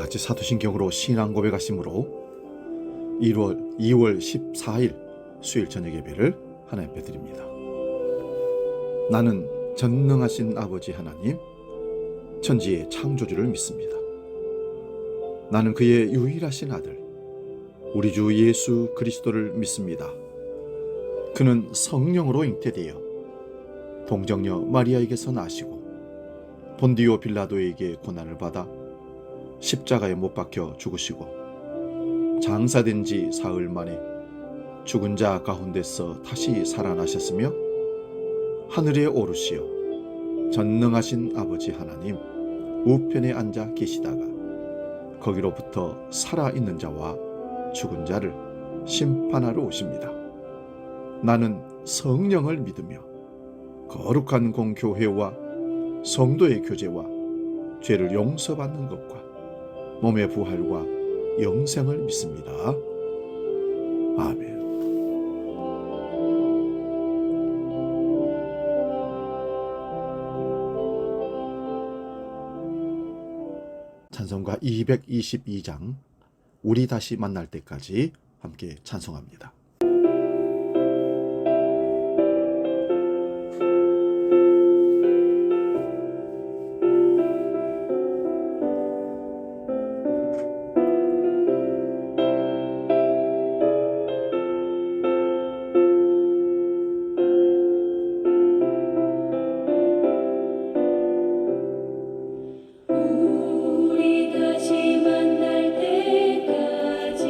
같이 사도신경으로 신앙 고백하심으로 2월 14일 수요일 저녁 예배를 하나님 앞에 드립니다. 나는 전능하신 아버지 하나님, 천지의 창조주를 믿습니다. 나는 그의 유일하신 아들, 우리 주 예수 그리스도를 믿습니다. 그는 성령으로 잉태되어 동정녀 마리아에게서 나시고 본디오 빌라도에게 고난을 받아 십자가에 못 박혀 죽으시고 장사된 지 사흘 만에 죽은 자 가운데서 다시 살아나셨으며 하늘에 오르시어 전능하신 아버지 하나님 우편에 앉아 계시다가 거기로부터 살아있는 자와 죽은 자를 심판하러 오십니다. 나는 성령을 믿으며 거룩한 공교회와 성도의 교제와 죄를 용서받는 것과 몸의 부활과 영생을 믿습니다. 아멘. 찬송가 222장 우리 다시 만날 때까지 함께 찬송합니다. 우리 다시 만날 때까지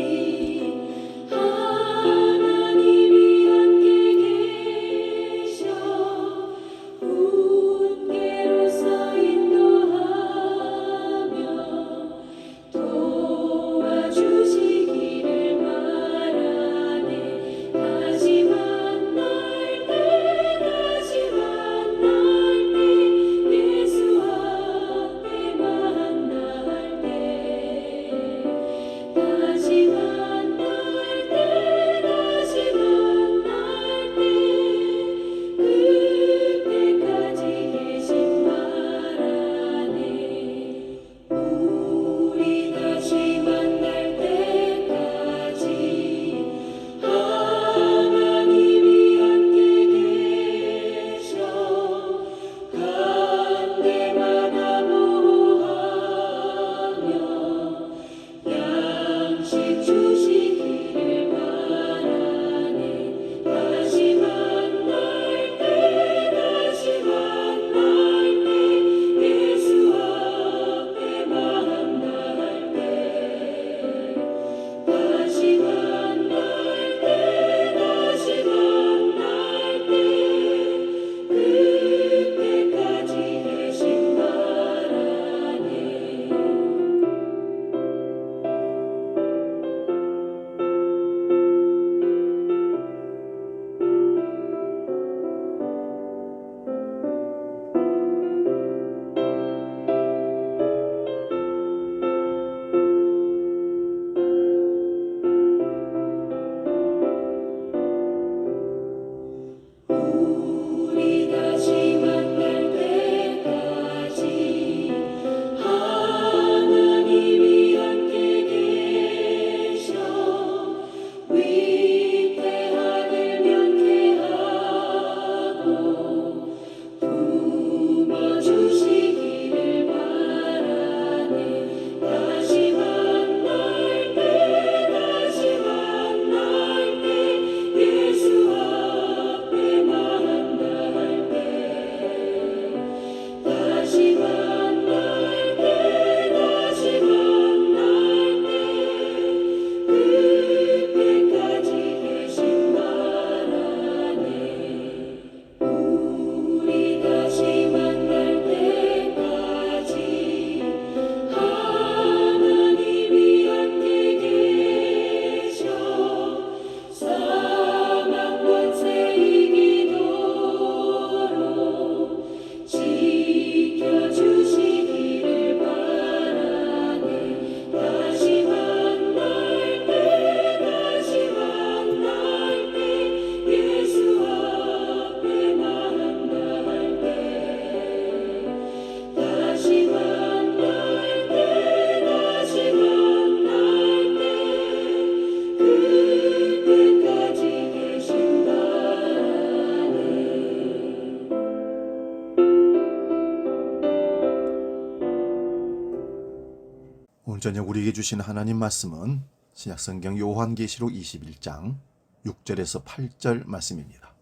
저녁 우리에게 주신 하나님 말씀은 신약성경 요한계시록 21장 6절에서 8절 말씀입니다.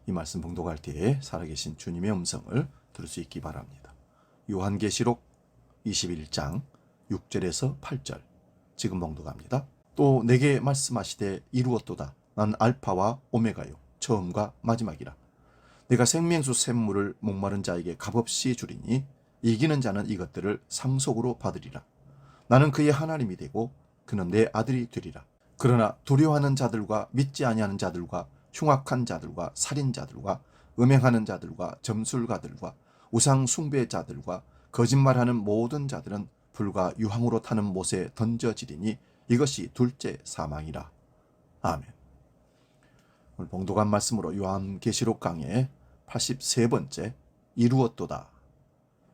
이 말씀 봉독할 때에 살아계신 주님의 음성을 들을 수 있기 바랍니다. 요한계시록 21장 6절에서 8절 지금 봉독합니다. 또 내게 말씀하시되 이루었도다. 난 알파와 오메가요 처음과 마지막이라. 내가 생명수 샘물을 목마른 자에게 값없이 주리니 이기는 자는 이것들을 상속으로 받으리라. 나는 그의 하나님이 되고 그는 내 아들이 되리라. 그러나 두려워하는 자들과 믿지 아니하는 자들과 흉악한 자들과 살인자들과 음행하는 자들과 점술가들과 우상 숭배자들과 거짓말하는 모든 자들은 불과 유황으로 타는 못에 던져지리니 이것이 둘째 사망이라. 아멘. 오늘 봉독한 말씀으로 요한계시록 강의 83번째 이루었도다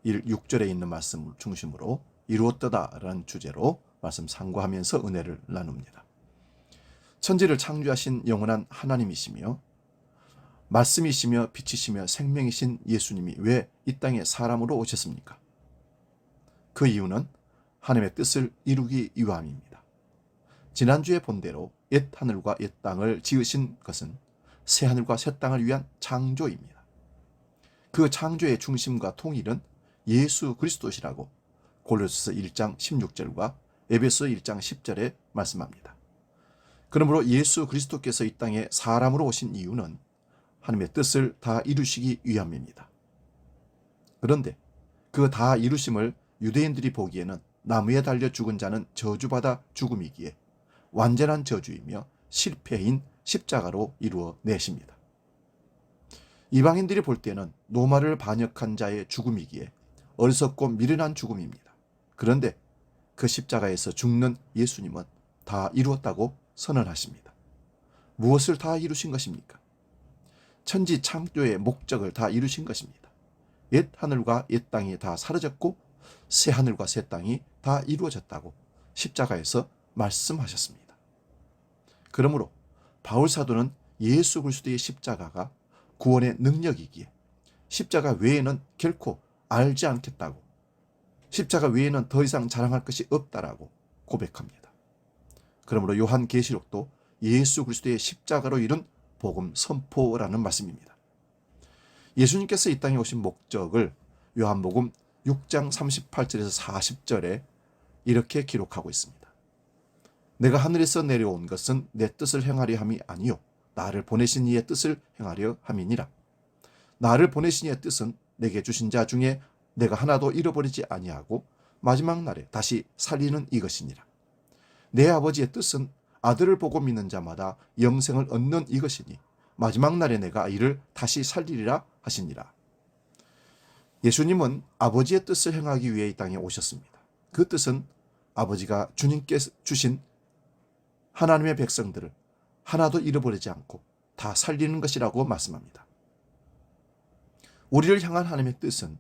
6절에 있는 말씀을 중심으로 이루었도다라는 주제로 말씀 상고하면서 은혜를 나눕니다. 천지를 창조하신 영원한 하나님이시며 말씀이시며 빛이시며 생명이신 예수님이 왜 이 땅에 사람으로 오셨습니까? 그 이유는 하나님의 뜻을 이루기 위함입니다. 지난주에 본대로 옛 하늘과 옛 땅을 지으신 것은 새 하늘과 새 땅을 위한 창조입니다. 그 창조의 중심과 통일은 예수 그리스도시라고 골로새서 1장 16절과 에베소 1장 10절에 말씀합니다. 그러므로 예수 그리스도께서 이 땅에 사람으로 오신 이유는 하나님의 뜻을 다 이루시기 위함입니다. 그런데 그 다 이루심을 유대인들이 보기에는 나무에 달려 죽은 자는 저주받아 죽음이기에 완전한 저주이며 실패인 십자가로 이루어내십니다. 이방인들이 볼 때는 노마를 반역한 자의 죽음이기에 어리석고 미련한 죽음입니다. 그런데 그 십자가에서 죽는 예수님은 다 이루었다고 선언하십니다. 무엇을 다 이루신 것입니까? 천지 창조의 목적을 다 이루신 것입니다. 옛 하늘과 옛 땅이 다 사라졌고 새 하늘과 새 땅이 다 이루어졌다고 십자가에서 말씀하셨습니다. 그러므로 바울 사도는 예수 그리스도의 십자가가 구원의 능력이기에 십자가 외에는 결코 알지 않겠다고, 십자가 외에는 더 이상 자랑할 것이 없다라고 고백합니다. 그러므로 요한계시록도 예수 그리스도의 십자가로 이룬 복음 선포라는 말씀입니다. 예수님께서 이 땅에 오신 목적을 요한복음 6장 38절에서 40절에 이렇게 기록하고 있습니다. 내가 하늘에서 내려온 것은 내 뜻을 행하려 함이 아니요 나를 보내신 이의 뜻을 행하려 함이니라. 나를 보내신 이의 뜻은 내게 주신 자 중에 내가 하나도 잃어버리지 아니하고 마지막 날에 다시 살리는 이것이니라. 내 아버지의 뜻은 아들을 보고 믿는 자마다 영생을 얻는 이것이니 마지막 날에 내가 이를 다시 살리리라 하시니라. 예수님은 아버지의 뜻을 행하기 위해 이 땅에 오셨습니다. 그 뜻은 아버지가 주님께 주신 하나님의 백성들을 하나도 잃어버리지 않고 다 살리는 것이라고 말씀합니다. 우리를 향한 하나님의 뜻은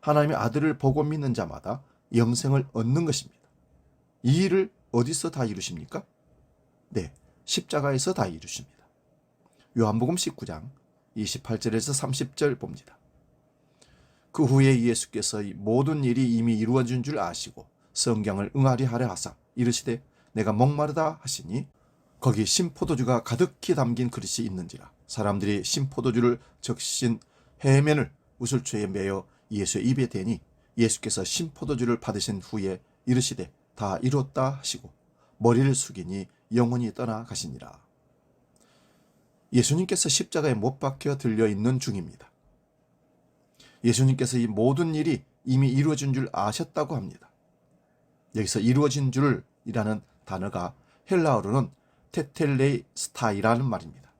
하나님의 아들을 보고 믿는 자마다 영생을 얻는 것입니다. 이 일을 어디서 다 이루십니까? 네, 십자가에서 다 이루십니다. 요한복음 19장 28절에서 30절 봅니다. 그 후에 예수께서 이 모든 일이 이미 이루어진 줄 아시고 성경을 응하리 하려 하사 이르시되 내가 목마르다 하시니 거기 신포도주가 가득히 담긴 그릇이 있는지라. 사람들이 신포도주를 적신 해면을 우슬초에 매어 예수의 입에 대니 예수께서 신포도주를 받으신 후에 이르시되 다 이뤘다 하시고 머리를 숙이니 영혼이 떠나가시니라. 예수님께서 십자가에 못 박혀 들려있는 중입니다. 예수님께서 이 모든 일이 이미 이루어진 줄 아셨다고 합니다. 여기서 이루어진 줄이라는 단어가 헬라어로는 테텔레스타이라는 말입니다.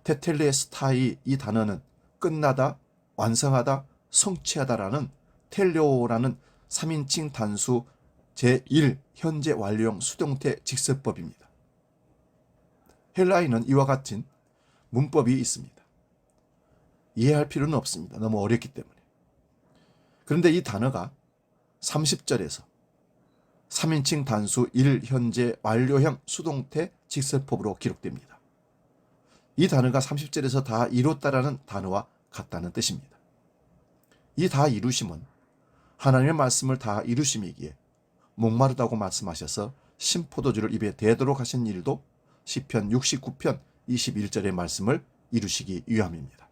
테텔레스타이 이 단어는 끝나다, 완성하다, 성취하다라는 텔레오라는 3인칭 단수 제1 현재 완료형 수동태 직설법입니다. 헬라어에는 이와 같은 문법이 있습니다. 이해할 필요는 없습니다. 너무 어렵기 때문에. 그런데 이 단어가 30절에서 3인칭 단수 1 현재 완료형 수동태 직설법으로 기록됩니다. 이 단어가 30절에서 다 이뤘다라는 단어와 같다는 뜻입니다. 이 다 이루심은 하나님의 말씀을 다 이루심이기에 목마르다고 말씀하셔서 신포도주를 입에 대도록 하신 일도 시편 69편 21절의 말씀을 이루시기 위함입니다.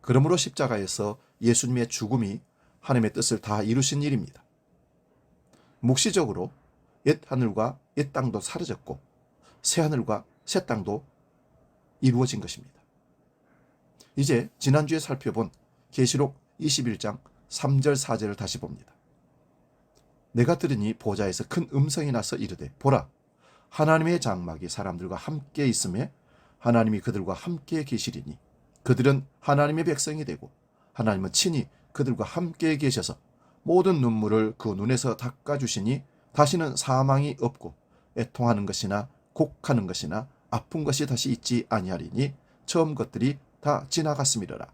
그러므로 십자가에서 예수님의 죽음이 하나님의 뜻을 다 이루신 일입니다. 묵시적으로 옛 하늘과 옛 땅도 사라졌고 새 하늘과 새 땅도 이루어진 것입니다. 이제 지난주에 살펴본 계시록 21장 3절 4절을 다시 봅니다. 내가 들으니 보좌에서 큰 음성이 나서 이르되 보라 하나님의 장막이 사람들과 함께 있음에 하나님이 그들과 함께 계시리니 그들은 하나님의 백성이 되고 하나님은 친히 그들과 함께 계셔서 모든 눈물을 그 눈에서 닦아주시니 다시는 사망이 없고 애통하는 것이나 곡하는 것이나 아픈 것이 다시 있지 아니하리니 처음 것들이 다 지나갔음이로라.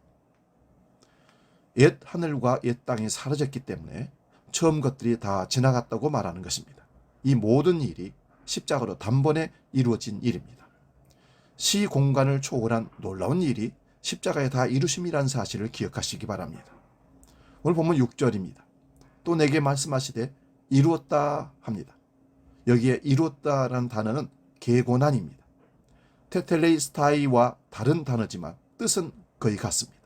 옛 하늘과 옛 땅이 사라졌기 때문에 처음 것들이 다 지나갔다고 말하는 것입니다. 이 모든 일이 십자가로 단번에 이루어진 일입니다. 시 공간을 초월한 놀라운 일이 십자가에 다 이루심이라는 사실을 기억하시기 바랍니다. 오늘 본문 6절입니다. 또 내게 말씀하시되 이루었다 합니다. 여기에 이루었다라는 단어는 계고난입니다. 테텔레이스타이와 다른 단어지만 뜻은 거의 같습니다.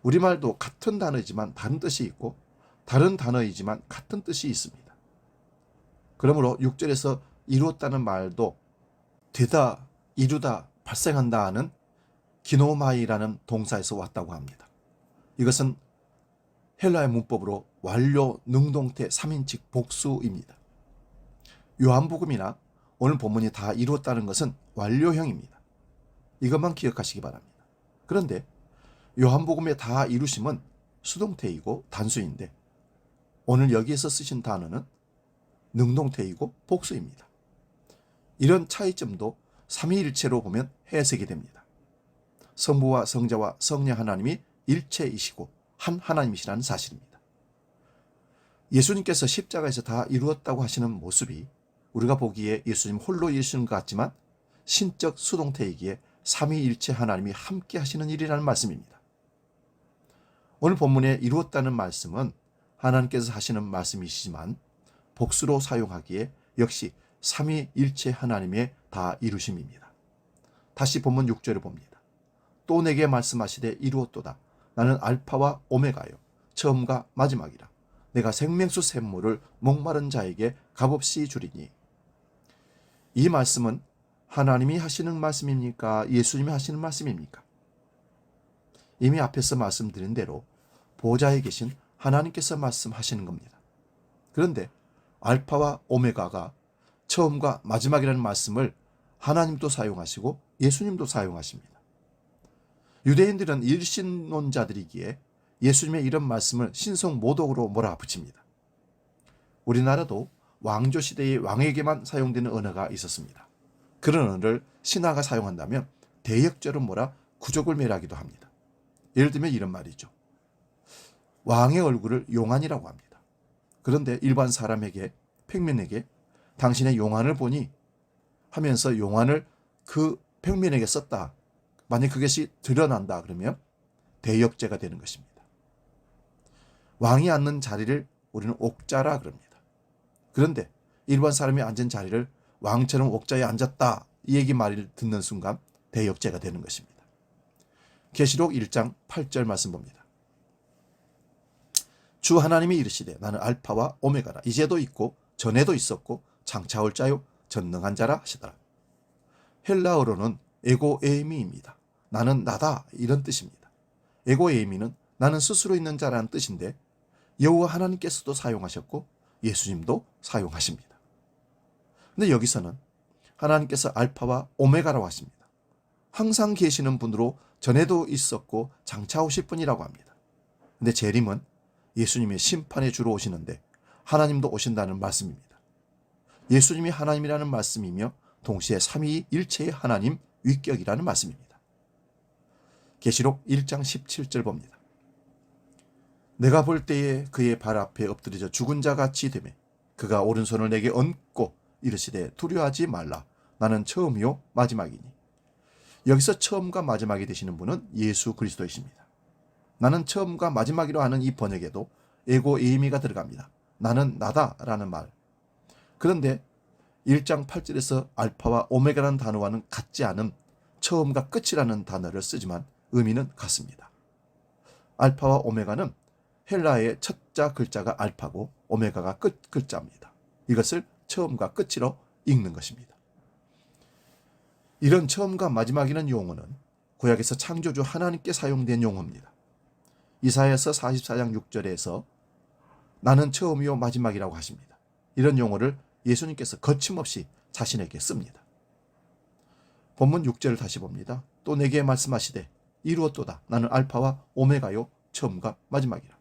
우리말도 같은 단어이지만 다른 뜻이 있고 다른 단어이지만 같은 뜻이 있습니다. 그러므로 6절에서 이루었다는 말도 되다, 이루다, 발생한다 하는 기노마이라는 동사에서 왔다고 합니다. 이것은 헬라의 문법으로 완료 능동태 3인칭 복수입니다. 요한복음이나 오늘 본문이 다 이루었다는 것은 완료형입니다. 이것만 기억하시기 바랍니다. 그런데 요한복음의 다 이루심은 수동태이고 단수인데 오늘 여기에서 쓰신 단어는 능동태이고 복수입니다. 이런 차이점도 삼위일체로 보면 해석이 됩니다. 성부와 성자와 성령 하나님이 일체이시고 한 하나님이시라는 사실입니다. 예수님께서 십자가에서 다 이루었다고 하시는 모습이 우리가 보기에 예수님 홀로 이루시는 것 같지만 신적 수동태이기에 삼위일체 하나님이 함께 하시는 일이라는 말씀입니다. 오늘 본문에 이루었다는 말씀은 하나님께서 하시는 말씀이시지만 복수로 사용하기에 역시 삼위일체 하나님의 다 이루심입니다. 다시 본문 6절을 봅니다. 또 내게 말씀하시되 이루었도다. 나는 알파와 오메가요 처음과 마지막이라. 내가 생명수 샘물을 목마른 자에게 값없이 주리니. 이 말씀은 하나님이 하시는 말씀입니까? 예수님이 하시는 말씀입니까? 이미 앞에서 말씀드린 대로 보좌에 계신 하나님께서 말씀하시는 겁니다. 그런데 알파와 오메가가 처음과 마지막이라는 말씀을 하나님도 사용하시고 예수님도 사용하십니다. 유대인들은 일신론자들이기에 예수님의 이런 말씀을 신성모독으로 몰아붙입니다. 우리나라도 왕조 시대의 왕에게만 사용되는 언어가 있었습니다. 그런 언어를 신하가 사용한다면 대역죄로 몰아 구족을 멸하기도 합니다. 예를 들면 이런 말이죠. 왕의 얼굴을 용안이라고 합니다. 그런데 일반 사람에게, 평민에게 당신의 용안을 보니 하면서 용안을 그 평민에게 썼다. 만약 그것이 드러난다 그러면 대역죄가 되는 것입니다. 왕이 앉는 자리를 우리는 옥자라 그럽니다. 그런데 일반 사람이 앉은 자리를 왕처럼 옥자에 앉았다 이 얘기 말을 듣는 순간 대역죄가 되는 것입니다. 계시록 1장 8절 말씀 봅니다. 주 하나님이 이르시되 나는 알파와 오메가라. 이제도 있고 전에도 있었고 장차 올 자요 전능한 자라 하시더라. 헬라어로는 에고에이미입니다. 나는 나다 이런 뜻입니다. 에고에이미는 나는 스스로 있는 자라는 뜻인데 여호와 하나님께서도 사용하셨고 예수님도 사용하십니다. 근데 여기서는 하나님께서 알파와 오메가라고 하십니다. 항상 계시는 분으로 전에도 있었고 장차 오실 분이라고 합니다. 근데 재림은 예수님의 심판의 주로 오시는데 하나님도 오신다는 말씀입니다. 예수님이 하나님이라는 말씀이며 동시에 삼위일체의 하나님 위격이라는 말씀입니다. 계시록 1장 17절 봅니다. 내가 볼 때에 그의 발 앞에 엎드려져 죽은 자 같이 되매 그가 오른손을 내게 얹고 이르시되 두려워하지 말라. 나는 처음이요 마지막이니. 여기서 처음과 마지막이 되시는 분은 예수 그리스도이십니다. 나는 처음과 마지막이라 하는 이 번역에도 에고에이미가 들어갑니다. 나는 나다라는 말. 그런데 1장 8절에서 알파와 오메가라는 단어와는 같지 않은 처음과 끝이라는 단어를 쓰지만 의미는 같습니다. 알파와 오메가는 헬라어의 첫자 글자가 알파고 오메가가 끝 글자입니다. 이것을 처음과 끝으로 읽는 것입니다. 이런 처음과 마지막이라는 용어는 구약에서 창조주 하나님께 사용된 용어입니다. 이사야서 44장 6절에서 나는 처음이요 마지막이라고 하십니다. 이런 용어를 예수님께서 거침없이 자신에게 씁니다. 본문 6절을 다시 봅니다. 또 내게 말씀하시되 이루었도다. 나는 알파와 오메가요 처음과 마지막이라.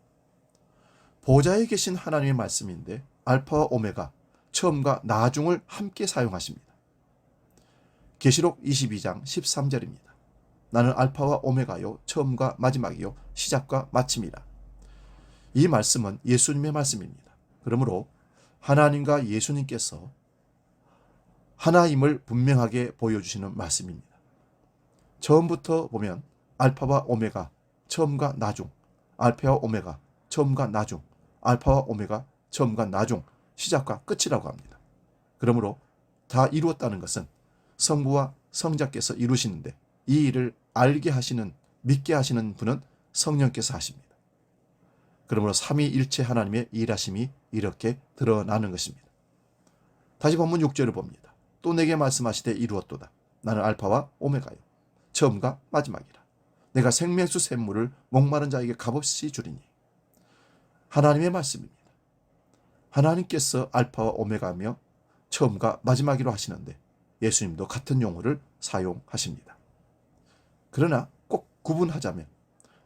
보좌에 계신 하나님의 말씀인데 알파와 오메가, 처음과 나중을 함께 사용하십니다. 계시록 22장 13절입니다. 나는 알파와 오메가요 처음과 마지막이요 시작과 마침이라. 이 말씀은 예수님의 말씀입니다. 그러므로 하나님과 예수님께서 하나임을 분명하게 보여주시는 말씀입니다. 처음부터 보면 알파와 오메가, 처음과 나중, 알파와 오메가, 처음과 나중, 알파와 오메가, 처음과 나중, 시작과 끝이라고 합니다. 그러므로 다 이루었다는 것은 성부와 성자께서 이루시는데 이 일을 알게 하시는, 믿게 하시는 분은 성령께서 하십니다. 그러므로 삼위일체 하나님의 일하심이 이렇게 드러나는 것입니다. 다시 본문 6절을 봅니다. 또 내게 말씀하시되 이루었도다. 나는 알파와 오메가요 처음과 마지막이라. 내가 생명수 샘물을 목마른 자에게 값없이 주리니. 하나님의 말씀입니다. 하나님께서 알파와 오메가며 처음과 마지막이로 하시는데 예수님도 같은 용어를 사용하십니다. 그러나 꼭 구분하자면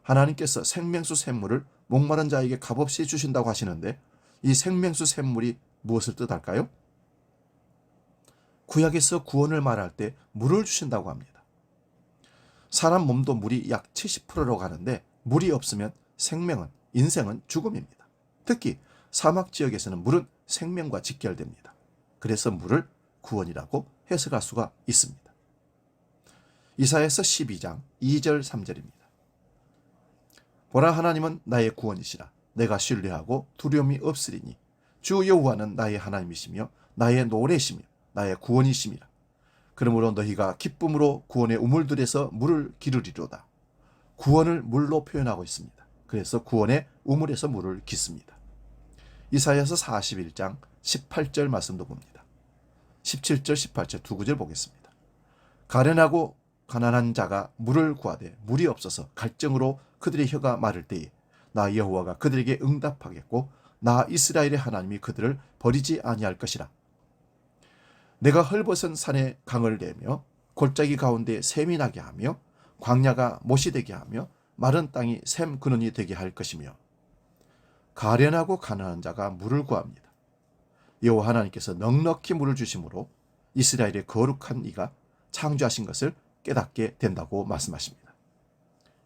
하나님께서 생명수 샘물을 목마른 자에게 값없이 주신다고 하시는데 이 생명수 샘물이 무엇을 뜻할까요? 구약에서 구원을 말할 때 물을 주신다고 합니다. 사람 몸도 물이 약 70%라고 하는데 물이 없으면 생명은, 인생은 죽음입니다. 특히 사막 지역에서는 물은 생명과 직결됩니다. 그래서 물을 구원이라고 해석할 수가 있습니다. 이사야서 12장 2절 3절입니다. 보라 하나님은 나의 구원이시라. 내가 신뢰하고 두려움이 없으리니 주 여호와는 나의 하나님이시며 나의 노래시며 나의 구원이심이라. 그러므로 너희가 기쁨으로 구원의 우물들에서 물을 기르리로다. 구원을 물로 표현하고 있습니다. 그래서 구원의 우물에서 물을 깃습니다. 이사야서 41장 18절 말씀도 봅니다. 17절 18절 두 구절 보겠습니다. 가련하고 가난한 자가 물을 구하되 물이 없어서 갈증으로 그들의 혀가 마를 때에 나 여호와가 그들에게 응답하겠고 나 이스라엘의 하나님이 그들을 버리지 아니할 것이라. 내가 헐벗은 산에 강을 내며 골짜기 가운데 샘이 나게 하며 광야가 못이 되게 하며 마른 땅이 샘 근원이 되게 할 것이며. 가련하고 가난한 자가 물을 구합니다. 여호와 하나님께서 넉넉히 물을 주심으로 이스라엘의 거룩한 이가 창조하신 것을 깨닫게 된다고 말씀하십니다.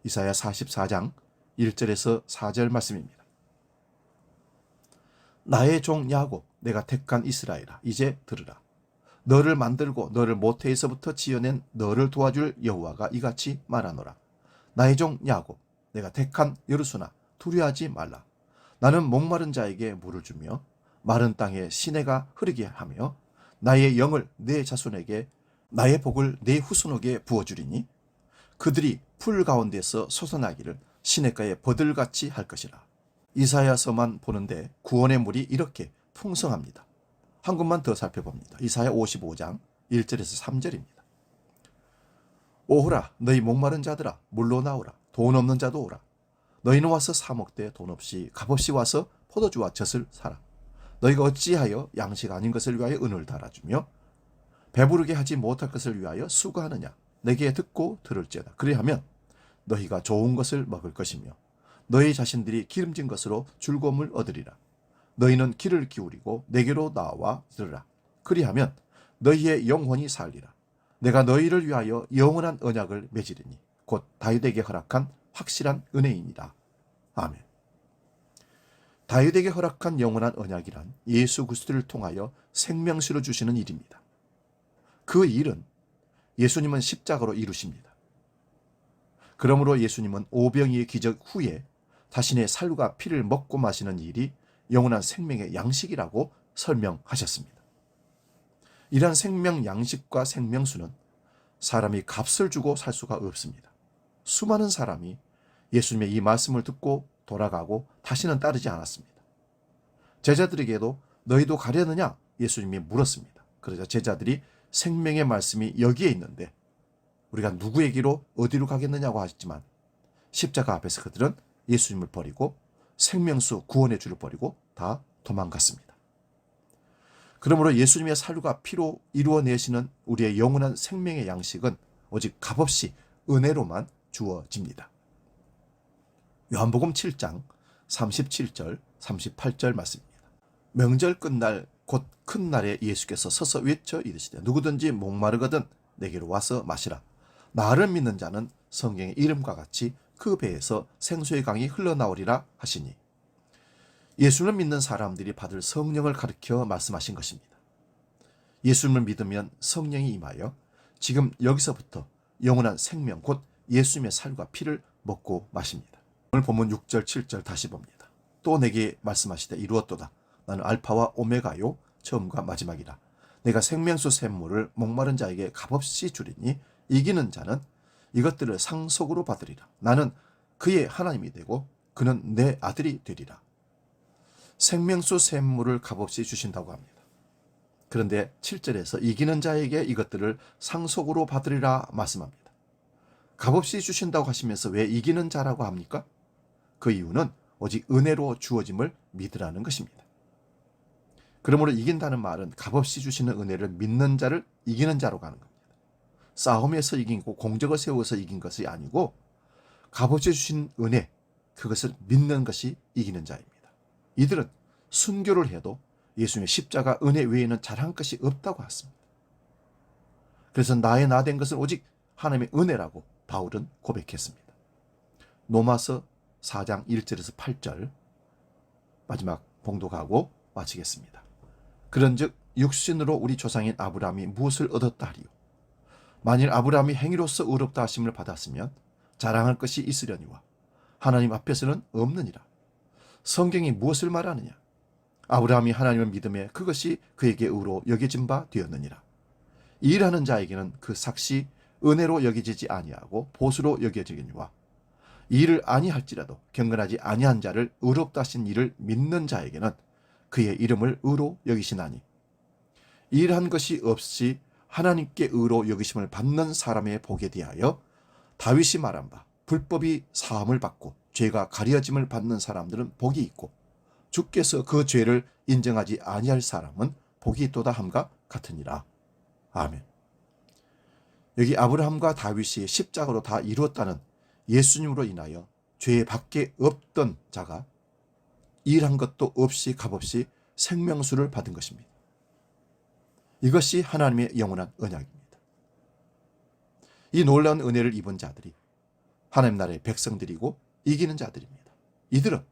이사야 44장 1절에서 4절 말씀입니다. 나의 종 야곱, 내가 택한 이스라엘아, 이제 들으라. 너를 만들고 너를 모태에서부터 지어낸 너를 도와줄 여호와가 이같이 말하노라. 나의 종 야곱, 내가 택한 여루수나 두려워하지 말라. 나는 목마른 자에게 물을 주며 마른 땅에 시내가 흐르게 하며 나의 영을 내 자손에게 나의 복을 내 후손에게 부어주리니 그들이 풀 가운데서 솟아나기를 시냇가에 버들같이 할 것이라. 이사야서만 보는데 구원의 물이 이렇게 풍성합니다. 한 군만 더 살펴봅니다. 이사야 55장 1절에서 3절입니다. 오호라 너희 목마른 자들아 물로 나오라. 돈 없는 자도 오라. 너희는 와서 사 먹되 돈 없이 값없이 와서 포도주와 젖을 사라. 너희가 어찌하여 양식 아닌 것을 위하여 은을 달아주며 배부르게 하지 못할 것을 위하여 수고하느냐. 내게 듣고 들을지어다. 그리하면 너희가 좋은 것을 먹을 것이며 너희 자신들이 기름진 것으로 즐거움을 얻으리라. 너희는 귀를 기울이고 내게로 나와 들으라. 그리하면 너희의 영혼이 살리라. 내가 너희를 위하여 영원한 언약을 맺으리니 곧 다윗에게 허락한 확실한 은혜이니라. 아멘. 다윗에게 허락한 영원한 언약이란 예수 그리스도를 통하여 생명수로 주시는 일입니다. 그 일은 예수님은 십자가로 이루십니다. 그러므로 예수님은 오병이의 기적 후에 자신의 살과 피를 먹고 마시는 일이 영원한 생명의 양식이라고 설명하셨습니다. 이러한 생명 양식과 생명수는 사람이 값을 주고 살 수가 없습니다. 수많은 사람이 예수님의 이 말씀을 듣고 돌아가고 다시는 따르지 않았습니다. 제자들에게도 너희도 가려느냐? 예수님이 물었습니다. 그러자 제자들이 생명의 말씀이 여기에 있는데 우리가 누구에게로 어디로 가겠느냐고 하셨지만 십자가 앞에서 그들은 예수님을 버리고 생명수 구원의 주를 버리고 다 도망갔습니다. 그러므로 예수님의 살과 피로 이루어내시는 우리의 영원한 생명의 양식은 오직 값없이 은혜로만 주어집니다. 요한복음 7장 37절 38절 말씀입니다. 명절 끝날 곧 큰 날에 예수께서 서서 외쳐 이르시되 누구든지 목마르거든 내게로 와서 마시라. 나를 믿는 자는 성경의 이름과 같이 그 배에서 생수의 강이 흘러나오리라 하시니 예수를 믿는 사람들이 받을 성령을 가리켜 말씀하신 것입니다. 예수님을 믿으면 성령이 임하여 지금 여기서부터 영원한 생명 곧 예수님의 살과 피를 먹고 마십니다. 오늘 본문 6절 7절 다시 봅니다. 또 내게 말씀하시되 이루었도다. 나는 알파와 오메가요 처음과 마지막이라. 내가 생명수 샘물을 목마른 자에게 값없이 주리니 이기는 자는 이것들을 상속으로 받으리라. 나는 그의 하나님이 되고 그는 내 아들이 되리라. 생명수 샘물을 값없이 주신다고 합니다. 그런데 7절에서 이기는 자에게 이것들을 상속으로 받으리라 말씀합니다. 값없이 주신다고 하시면서 왜 이기는 자라고 합니까? 그 이유는 오직 은혜로 주어짐을 믿으라는 것입니다. 그러므로 이긴다는 말은 값없이 주시는 은혜를 믿는 자를 이기는 자로 가는 겁니다. 싸움에서 이긴 거, 공적을 세워서 이긴 것이 아니고 값없이 주신 은혜, 그것을 믿는 것이 이기는 자입니다. 이들은 순교를 해도 예수님의 십자가 은혜 외에는 잘한 것이 없다고 했습니다. 그래서 나의 나 된 것은 오직 하나님의 은혜라고 바울은 고백했습니다. 로마서 4장 1절에서 8절 마지막 봉독하고 마치겠습니다. 그런즉 육신으로 우리 조상인 아브라함이 무엇을 얻었다 하리요? 만일 아브라함이 행위로서 의롭다 하심을 받았으면 자랑할 것이 있으려니와 하나님 앞에서는 없느니라. 성경이 무엇을 말하느냐? 아브라함이 하나님을 믿음에 그것이 그에게 의로 여겨진 바 되었느니라. 일하는 자에게는 그 삭시 은혜로 여겨지지 아니하고 보수로 여겨지거니와 일을 아니할지라도 경건하지 아니한 자를 의롭다 하신 이를 믿는 자에게는 그의 이름을 의로 여기시나니 일한 것이 없이 하나님께 의로 여기심을 받는 사람의 복에 대하여 다윗이 말한 바 불법이 사함을 받고 죄가 가려짐을 받는 사람들은 복이 있고 주께서 그 죄를 인정하지 아니할 사람은 복이 있도다 함과 같으니라. 아멘. 여기 아브라함과 다윗이 십자가로 다 이루었다는 예수님으로 인하여 죄밖에 없던 자가 일한 것도 없이 값없이 생명수를 받은 것입니다. 이것이 하나님의 영원한 언약입니다. 이 놀라운 은혜를 입은 자들이 하나님 나라의 백성들이고 이기는 자들입니다. 이들은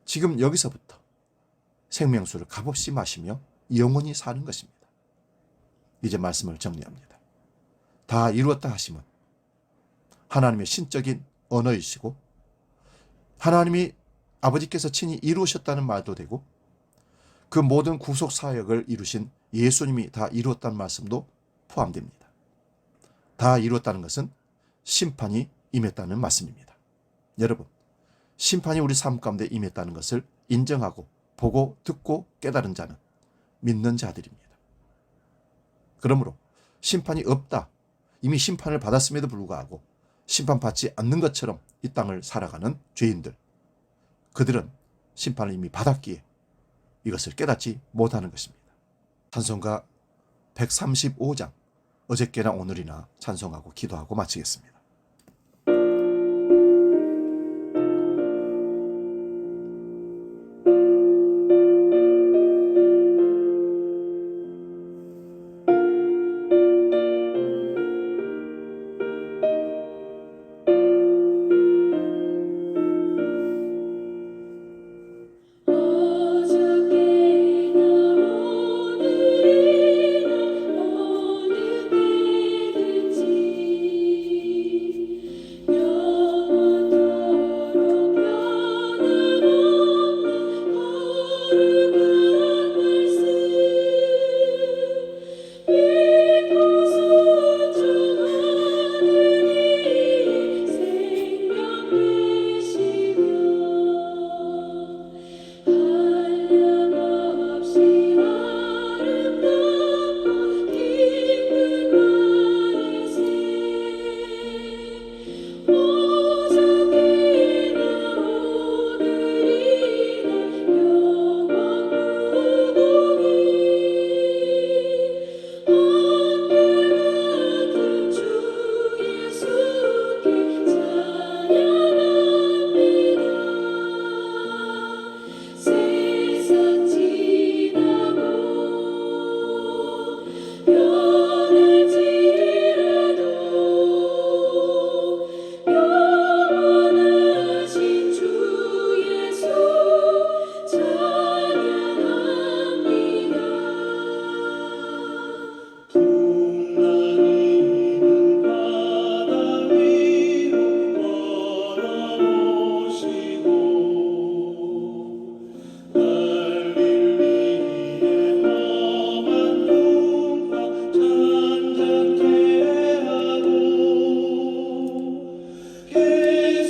지금 여기서부터 생명수를 값없이 마시며 영원히 사는 것입니다. 이제 말씀을 정리합니다. 다 이루었다 하심은 하나님의 신적인 언어이시고 하나님이 아버지께서 친히 이루셨다는 말도 되고 그 모든 구속 사역을 이루신 예수님이 다 이루었다는 말씀도 포함됩니다. 다 이루었다는 것은 심판이 임했다는 말씀입니다. 여러분, 심판이 우리 삶 가운데 임했다는 것을 인정하고 보고 듣고 깨달은 자는 믿는 자들입니다. 그러므로 심판이 없다, 이미 심판을 받았음에도 불구하고 심판받지 않는 것처럼 이 땅을 살아가는 죄인들, 그들은 심판을 이미 받았기에 이것을 깨닫지 못하는 것입니다. 찬송가 135장 어저께나 오늘이나 찬송하고 기도하고 마치겠습니다.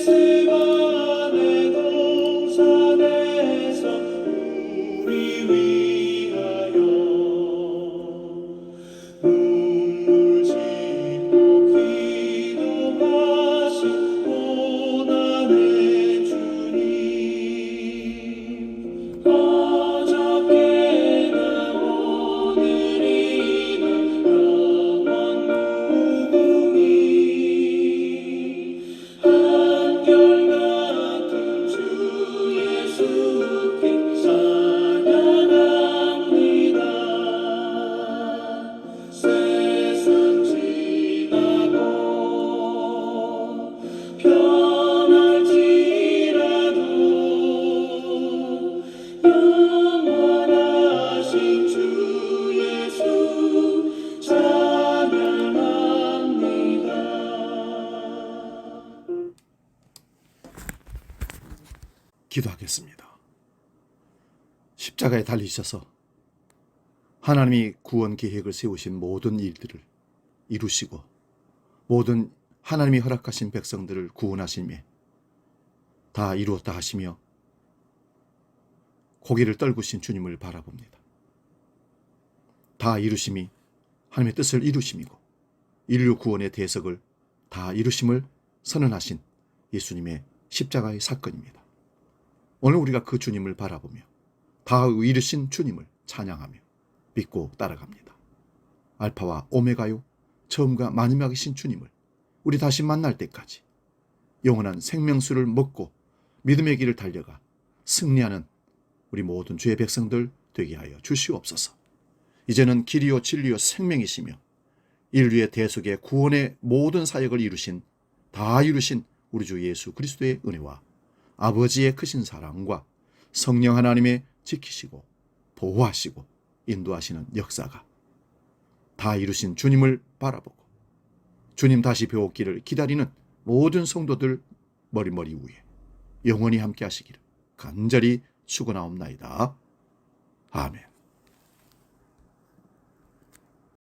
겟세마네 동산에서 우리 위하여 눈물 짓고 기도하신 고난의 주님, 어저께나 오늘이나 영원 무궁히 한결같은 주 예수께 찬양합니다. 세상 지나고 변할지라도 영원하신 주 예수 찬양합니다. 기도하겠습니다. 십자가에 달리셔서 하나님이 구원 계획을 세우신 모든 일들을 이루시고 모든 하나님이 허락하신 백성들을 구원하심에 다 이루었다 하시며 고개를 떨구신 주님을 바라봅니다. 다 이루심이 하나님의 뜻을 이루심이고 인류 구원의 대석을 다 이루심을 선언하신 예수님의 십자가의 사건입니다. 오늘 우리가 그 주님을 바라보며 다 이루신 주님을 찬양하며 믿고 따라갑니다. 알파와 오메가요, 처음과 마지막이신 주님을 우리 다시 만날 때까지 영원한 생명수를 먹고 믿음의 길을 달려가 승리하는 우리 모든 주의 백성들 되게 하여 주시옵소서. 이제는 길이요 진리요 생명이시며 인류의 대속의 구원의 모든 사역을 다 이루신 우리 주 예수 그리스도의 은혜와 아버지의 크신 사랑과 성령 하나님의 지키시고 보호하시고 인도하시는 역사가 다 이루신 주님을 바라보고 주님 다시 배웠기를 기다리는 모든 성도들 머리머리 위에 영원히 함께 하시기를 간절히 축원하옵나이다. 아멘.